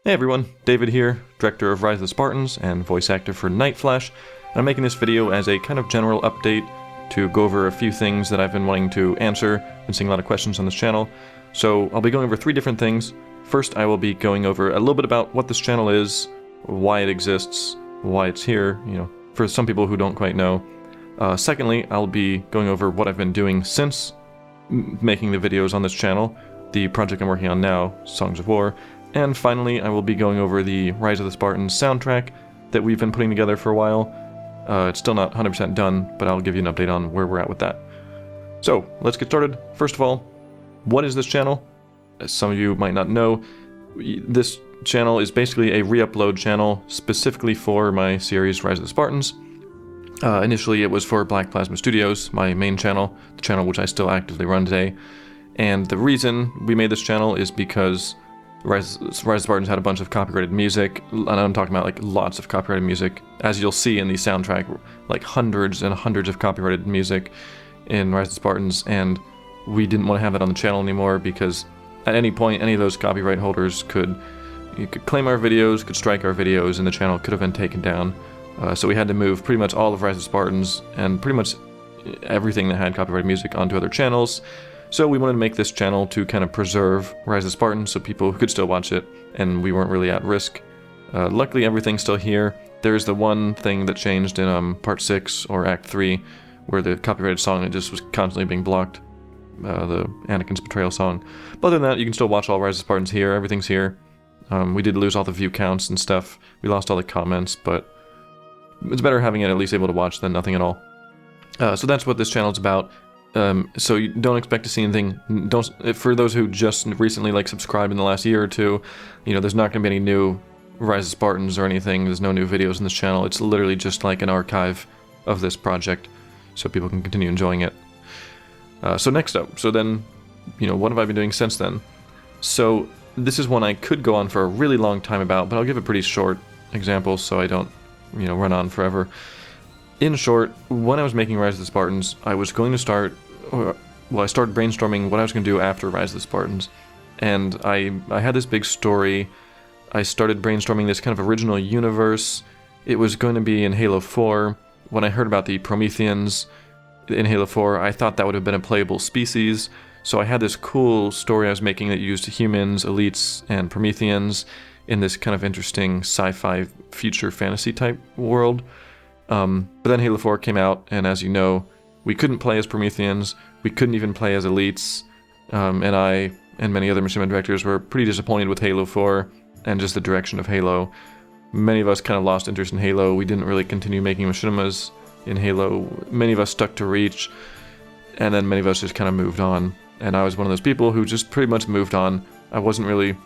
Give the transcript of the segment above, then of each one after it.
Hey everyone, David here, director of Rise of the Spartans and voice actor for Night Flash. And I'm making this video as a kind of general update to go over a few things that I've been wanting to answer. Been seeing a lot of questions on this channel. So I'll be going over 3 different things. First, I will be going over a little bit about what this channel is, why it exists, why it's here, for some people who don't quite know. Secondly, I'll be going over what I've been doing since making the videos on this channel, the project I'm working on now, Songs of War. And finally, I will be going over the Rise of the Spartans soundtrack that we've been putting together for a while. It's still not 100% done, but I'll give you an update on where we're at with that. So, let's get started. First of all, what is this channel? As some of you might not know, this channel is basically a re-upload channel specifically for my series Rise of the Spartans. Initially, it was for Black Plasma Studios, my main channel, the channel which I still actively run today. And the reason we made this channel is because Rise of the Spartans had a bunch of copyrighted music, and I'm talking about like lots of copyrighted music. As you'll see in the soundtrack, like hundreds and hundreds of copyrighted music in Rise of the Spartans, and we didn't want to have that on the channel anymore because at any point, any of those copyright holders could claim our videos, could strike our videos, and the channel could have been taken down. So we had to move pretty much all of Rise of the Spartans and pretty much everything that had copyrighted music onto other channels. So we wanted to make this channel to kind of preserve Rise of the Spartans so people could still watch it, and we weren't really at risk. Luckily, everything's still here. There's the one thing that changed in Part 6 or Act 3, where the copyrighted song that just was constantly being blocked, the Anakin's Betrayal song. But other than that, you can still watch all Rise of the Spartans here. Everything's here. We did lose all the view counts and stuff. We lost all the comments, but it's better having it at least able to watch than nothing at all. So that's what this channel's about. So you don't expect to see anything. For those who just recently subscribed in the last year or two, there's not going to be any new Rise of Spartans or anything. There's no new videos in this channel. It's literally just like an archive of this project, so people can continue enjoying it. So next up, what have I been doing since then? So this is one I could go on for a really long time about, but I'll give a pretty short example so I don't, run on forever. In short, when I was making Rise of the Spartans, I was going to I started brainstorming what I was going to do after Rise of the Spartans. And I had this big story. I started brainstorming this kind of original universe. It was going to be in Halo 4. When I heard about the Prometheans in Halo 4, I thought that would have been a playable species. So I had this cool story I was making that used humans, elites, and Prometheans in this kind of interesting sci-fi future fantasy type world. But then Halo 4 came out, and as you know, we couldn't play as Prometheans, we couldn't even play as elites, and I and many other machinima directors were pretty disappointed with Halo 4 and just the direction of Halo. Many of us kind of lost interest in Halo. We didn't really continue making machinimas in Halo. Many of us stuck to Reach, and then many of us just kind of moved on. And I was one of those people who just pretty much moved on. I wasn't really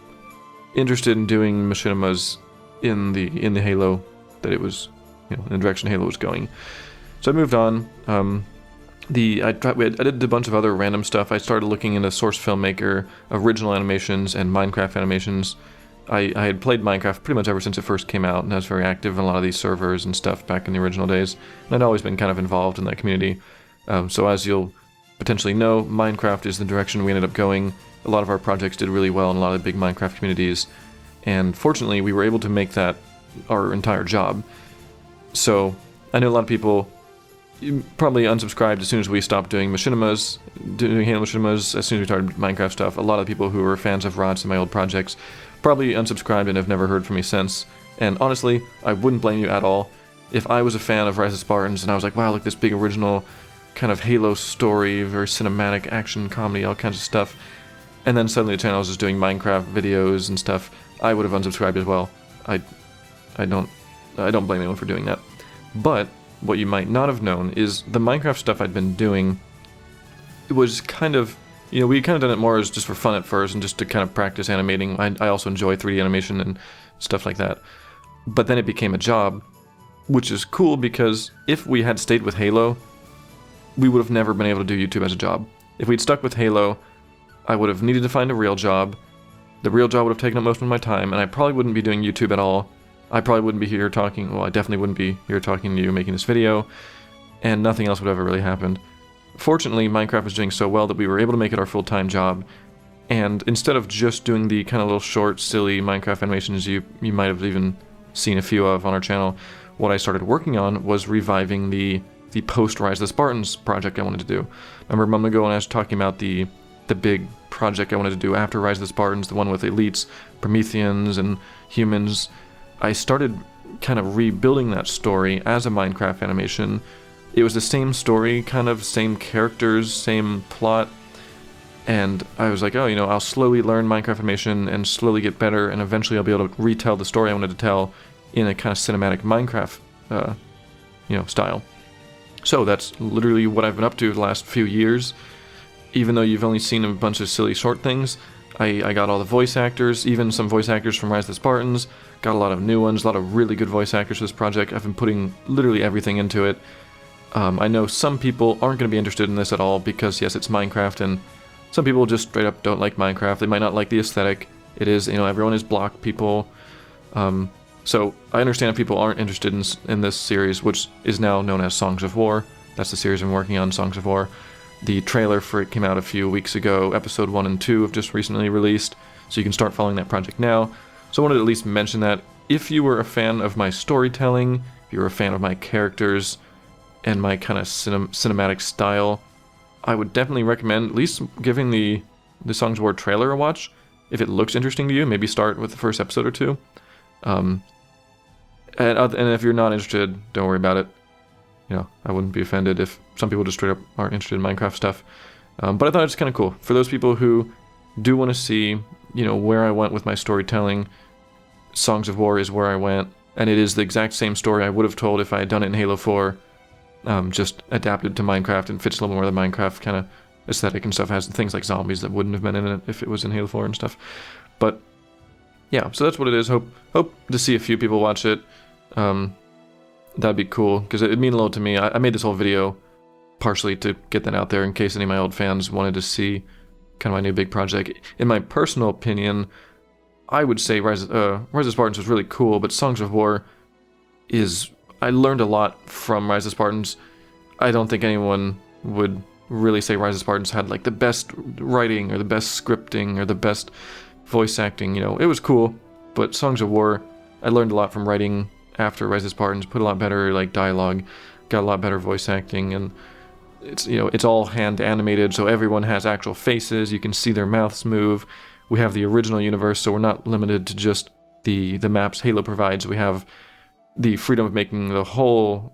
interested in doing machinimas in the Halo that it was, in the direction Halo was going. So I moved on. I did a bunch of other random stuff. I started looking into Source Filmmaker, original animations, and Minecraft animations. I had played Minecraft pretty much ever since it first came out, and I was very active in a lot of these servers and stuff back in the original days. And I'd always been kind of involved in that community. So as you'll potentially know, Minecraft is the direction we ended up going. A lot of our projects did really well in a lot of the big Minecraft communities. And fortunately, we were able to make that our entire job. So I know a lot of people probably unsubscribed as soon as we stopped doing machinimas, doing Halo machinimas, as soon as we started Minecraft stuff. A lot of people who were fans of Rods and my old projects probably unsubscribed and have never heard from me since. And honestly, I wouldn't blame you at all. If I was a fan of Rise of Spartans and I was like, wow, look, this big original kind of Halo story, very cinematic action, comedy, all kinds of stuff, and then suddenly the channel was just doing Minecraft videos and stuff, I would have unsubscribed as well. I don't blame anyone for doing that. But what you might not have known is the Minecraft stuff I'd been doing, it was kind of, we kind of done it more as just for fun at first and just to kind of practice animating. I also enjoy 3D animation and stuff like that. But then it became a job, which is cool because if we had stayed with Halo, we would have never been able to do YouTube as a job. If we'd stuck with Halo, I would have needed to find a real job. The real job would have taken up most of my time, and I probably wouldn't be doing YouTube at all. I probably wouldn't be here talking, well, I definitely wouldn't be here talking to you, making this video, and nothing else would have ever really happened. Fortunately, Minecraft was doing so well that we were able to make it our full-time job, And instead of just doing the kind of little short, silly Minecraft animations you might have even seen a few of on our channel, what I started working on was reviving the post-Rise of the Spartans project I wanted to do. Remember a moment ago when I was talking about the big project I wanted to do after Rise of the Spartans, the one with elites, Prometheans, and humans? I started kind of rebuilding that story as a Minecraft animation. It was the same story, kind of same characters, same plot, and I was like, oh, I'll slowly learn Minecraft animation and slowly get better, and eventually I'll be able to retell the story I wanted to tell in a kind of cinematic Minecraft, style. So that's literally what I've been up to the last few years. Even though you've only seen a bunch of silly short things, I got all the voice actors, even some voice actors from Rise of the Spartans, got a lot of new ones, a lot of really good voice actors for this project. I've been putting literally everything into it. I know some people aren't going to be interested in this at all because, yes, it's Minecraft, and some people just straight up don't like Minecraft. They might not like the aesthetic. It is, everyone is block people. So I understand if people aren't interested in this series, which is now known as Songs of War. That's the series I'm working on, Songs of War. The trailer for it came out a few weeks ago. Episode 1 and 2 have just recently released, so you can start following that project now. So I wanted to at least mention that if you were a fan of my storytelling, if you were a fan of my characters, and my kind of cinematic style, I would definitely recommend at least giving the Songs of War trailer a watch. If it looks interesting to you, maybe start with the first episode or two. And if you're not interested, don't worry about it. I wouldn't be offended if some people just straight up aren't interested in Minecraft stuff. But I thought it was kind of cool. For those people who do want to see, where I went with my storytelling, Songs of War is where I went. And it is the exact same story I would have told if I had done it in Halo 4. Just adapted to Minecraft and fits a little more of the Minecraft kind of aesthetic and stuff. Has things like zombies that wouldn't have been in it if it was in Halo 4 and stuff. But yeah, so that's what it is. Hope to see a few people watch it. That'd be cool because it'd mean a lot to me. I made this whole video partially to get that out there in case any of my old fans wanted to see kind of my new big project. In my personal opinion, I would say Rise of Spartans was really cool, but Songs of War is... I learned a lot from Rise of Spartans. I don't think anyone would really say Rise of Spartans had like the best writing or the best scripting or the best voice acting. It was cool, but Songs of War, I learned a lot from writing after Rise of Spartans. Put a lot better like dialogue, got a lot better voice acting, and it's all hand animated, so everyone has actual faces. You can see their mouths move. We have the original universe, so we're not limited to just the maps Halo provides. We have the freedom of making the whole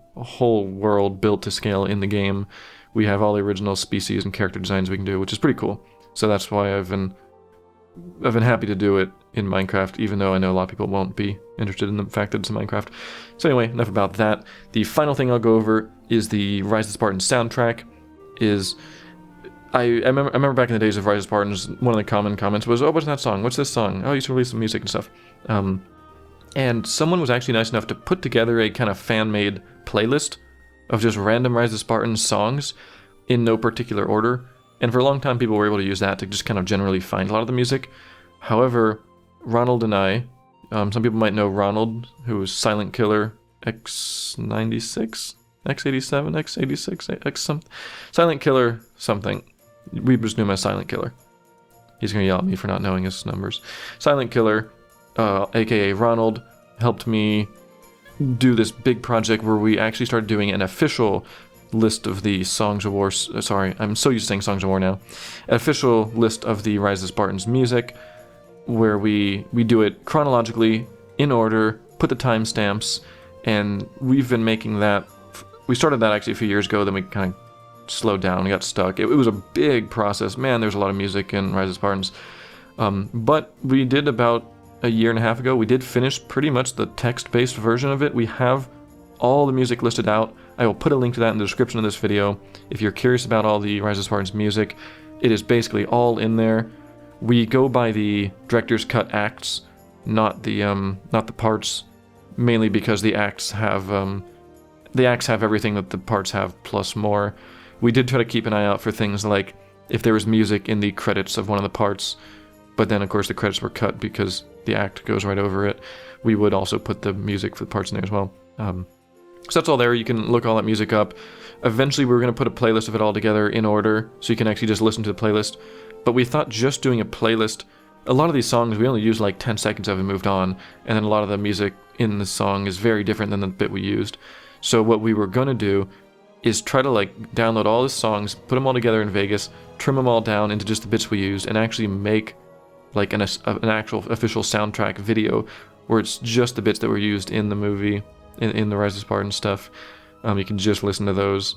world built to scale in the game. We have all the original species and character designs we can do, which is pretty cool. So that's why I've been happy to do it in Minecraft, even though I know a lot of people won't be interested in the fact that it's in Minecraft. So anyway, enough about that. The final thing I'll go over is the Rise of Spartans soundtrack. I remember back in the days of Rise of Spartans, one of the common comments was, oh, what's that song? What's this song? Oh, you used to release some music and stuff. And someone was actually nice enough to put together a kind of fan-made playlist of just random Rise of Spartans songs in no particular order. And for a long time, people were able to use that to just kind of generally find a lot of the music. However, Ronald and I, some people might know Ronald, who was Silent Killer X96, X87, X86, X something. Silent Killer something. We just knew him as Silent Killer. He's going to yell at me for not knowing his numbers. Silent Killer, aka Ronald, helped me do this big project where we actually started doing an official list of the Songs of War. Sorry, I'm so used to saying Songs of War now. An official list of the Rise of Spartans music, where we do it chronologically, in order, put the timestamps, and we've been making that. We started that actually a few years ago, then we kind of slowed down and got stuck. It was a big process. Man, there's a lot of music in Rise of Spartans. But we did about a year and a half ago, we did finish pretty much the text-based version of it. We have all the music listed out. I will put a link to that in the description of this video. If you're curious about all the Rise of Spartans music, it is basically all in there. We go by the director's cut acts, not the parts, mainly because the acts have everything that the parts have plus more. We did try to keep an eye out for things like if there was music in the credits of one of the parts, but then of course the credits were cut because the act goes right over it. We would also put the music for the parts in there as well. So that's all there. You can look all that music up. Eventually we're going to put a playlist of it all together in order, so you can actually just listen to the playlist. but we thought just doing a playlist, a lot of these songs, we only used like 10 seconds of and moved on, and then a lot of the music in the song is very different than the bit we used. So what we were going to do is try to like download all the songs, put them all together in Vegas, trim them all down into just the bits we used, and actually make like an actual official soundtrack video where it's just the bits that were used in the movie, in the Rise of Spartans stuff. You can just listen to those,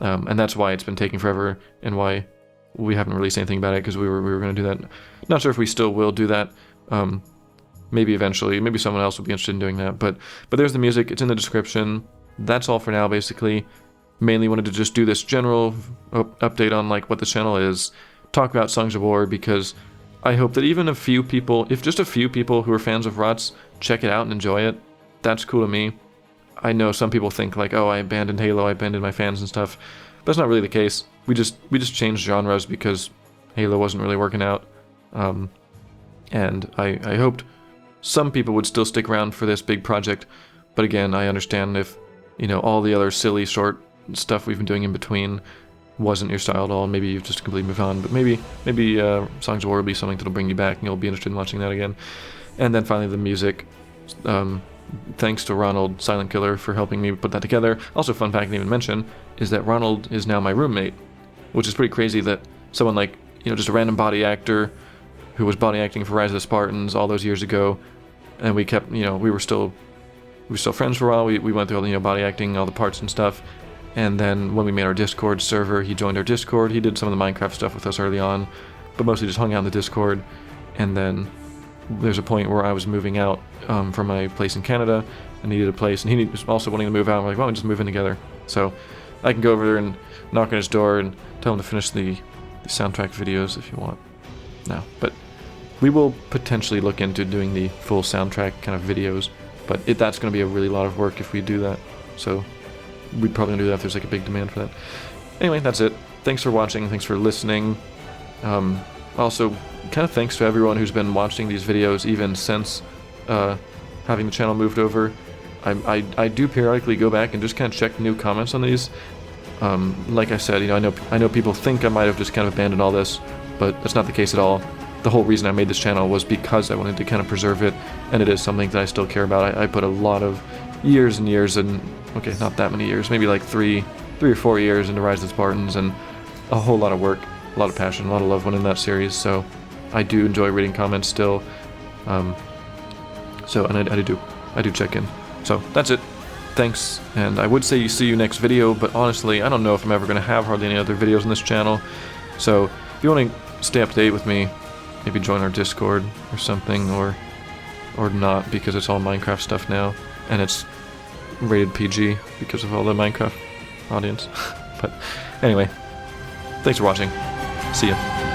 and that's why it's been taking forever, and why we haven't released anything about it, because we were going to do that. Not sure if we still will do that. Maybe eventually, maybe someone else will be interested in doing that. But there's the music. It's in the description. That's all for now, basically. Mainly wanted to just do this general update on like what the channel is, talk about Songs of War, because I hope that even a few people, if just a few people who are fans of Rots check it out and enjoy it, that's cool to me. I know some people think like, oh, I abandoned Halo, I abandoned my fans and stuff. That's not really the case. We just changed genres because Halo wasn't really working out. And I hoped some people would still stick around for this big project. But again, I understand if, you know, all the other silly short stuff we've been doing in between wasn't your style at all, maybe you've just completely moved on. But maybe Songs of War will be something that'll bring you back and you'll be interested in watching that again. And then finally the music. Thanks to Ronald Silent Killer for helping me put that together. Also, fun fact I didn't even mention is that Ronald is now my roommate, which is pretty crazy that someone like, you know, just a random body actor who was body acting for Rise of the Spartans all those years ago, and we kept, you know, we were still friends for a while. We went through all the, you know, body acting, all the parts and stuff. And then when we made our Discord server, he joined our Discord. He did some of the Minecraft stuff with us early on, but mostly just hung out in the Discord. And then there's a point where I was moving out from my place in Canada and needed a place, and he was also wanting to move out. And we're like, why don't we just move in together? So I can go over there and knock on his door and tell him to finish the soundtrack videos if you want. No, but we will potentially look into doing the full soundtrack kind of videos, but that's going to be a really lot of work if we do that. So we'd probably do that if there's like a big demand for that. Anyway, that's it. Thanks for watching. Thanks for listening. Also, kind of thanks to everyone who's been watching these videos even since having the channel moved over. I do periodically go back and just kind of check new comments on these. Like I said, you know, I know people think I might have just kind of abandoned all this, but that's not the case at all. The whole reason I made this channel was because I wanted to kind of preserve it, and it is something that I still care about. I put a lot of years and years, and okay, not that many years, maybe like three or 4 years into Rise of the Spartans, and a whole lot of work, a lot of passion, a lot of love went in that series. So I do enjoy reading comments still. So, and I do check in. So that's it. Thanks, and I would say see you next video, but honestly, I don't know if I'm ever going to have hardly any other videos on this channel. So if you want to stay up to date with me, maybe join our Discord or something, or not, because it's all Minecraft stuff now, and it's rated PG because of all the Minecraft audience. But anyway, thanks for watching. See ya.